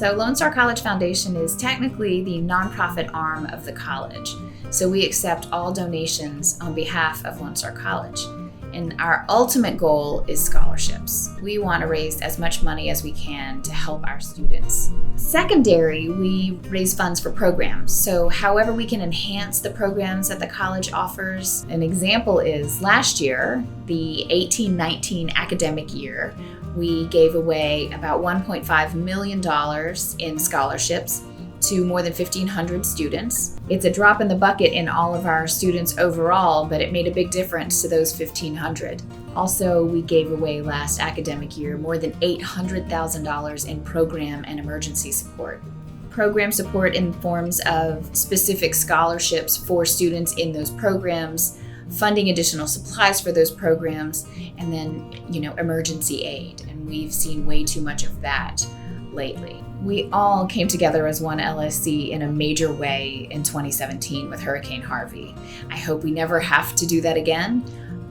So Lone Star College Foundation is technically the nonprofit arm of the college. So we accept all donations on behalf of Lone Star College. And our ultimate goal is scholarships. We want to raise as much money as we can to help our students. Secondary, we raise funds for programs. So however we can enhance the programs that the college offers. An example is last year, the 18-19 academic year, we gave away about $1.5 million in scholarships to more than 1,500 students. It's a drop in the bucket in all of our students overall, but it made a big difference to those 1,500. Also, we gave away last academic year more than $800,000 in program and emergency support. Program support in forms of specific scholarships for students in those programs, funding additional supplies for those programs, and then, emergency aid. And we've seen way too much of that lately. We all came together as one LSC in a major way in 2017 with Hurricane Harvey. I hope we never have to do that again,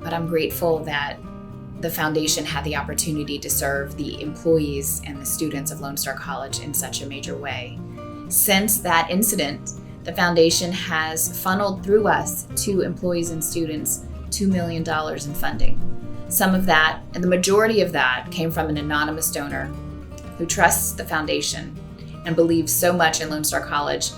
but I'm grateful that the foundation had the opportunity to serve the employees and the students of Lone Star College in such a major way. Since that incident, the foundation has funneled through us to employees and students $2 million in funding. Some of that, and the majority of that, came from an anonymous donor who trusts the foundation and believes so much in Lone Star College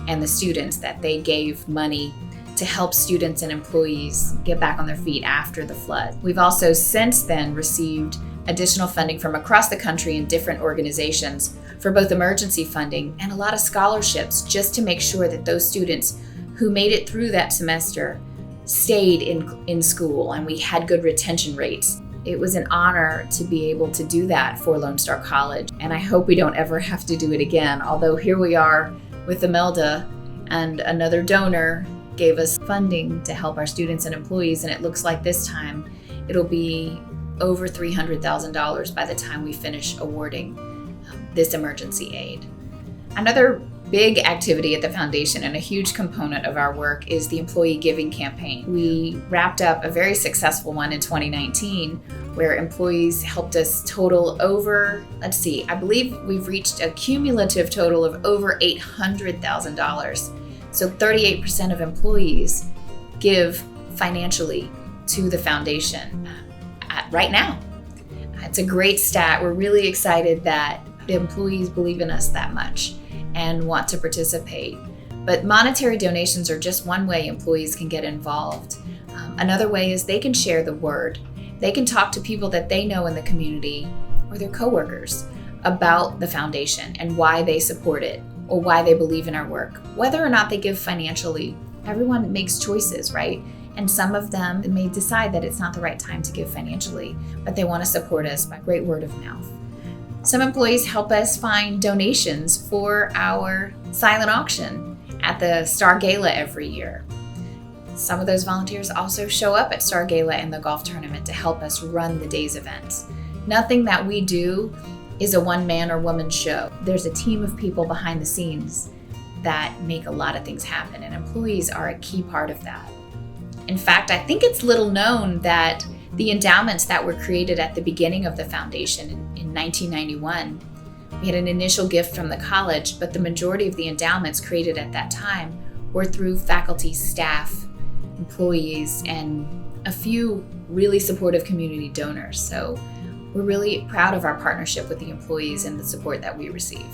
and the students that they gave money to help students and employees get back on their feet after the flood. We've also since then received additional funding from across the country in different organizations for both emergency funding and a lot of scholarships just to make sure that those students who made it through that semester stayed in school and we had good retention rates. It was an honor to be able to do that for Lone Star College, and I hope we don't ever have to do it again. Although here we are with Imelda, and another donor gave us funding to help our students and employees, and it looks like this time it'll be over $300,000 by the time we finish awarding this emergency aid. Another big activity at the foundation and a huge component of our work is the employee giving campaign. We wrapped up a very successful one in 2019 where employees helped us total over, I believe we've reached a cumulative total of over $800,000. So 38% of employees give financially to the foundation right now. It's a great stat. We're really excited that the employees believe in us that much and want to participate. But monetary donations are just one way employees can get involved. Another way is they can share the word. They can talk to people that they know in the community or their coworkers about the foundation and why they support it or why they believe in our work. Whether or not they give financially, everyone makes choices, right? And some of them may decide that it's not the right time to give financially, but they want to support us by great word of mouth. Some employees help us find donations for our silent auction at the Star Gala every year. Some of those volunteers also show up at Star Gala and the golf tournament to help us run the day's events. Nothing that we do is a one-man or woman show. There's a team of people behind the scenes that make a lot of things happen, and employees are a key part of that. In fact, I think it's little known that the endowments that were created at the beginning of the foundation in 1991, we had an initial gift from the college, but the majority of the endowments created at that time were through faculty, staff, employees, and a few really supportive community donors. So we're really proud of our partnership with the employees and the support that we receive.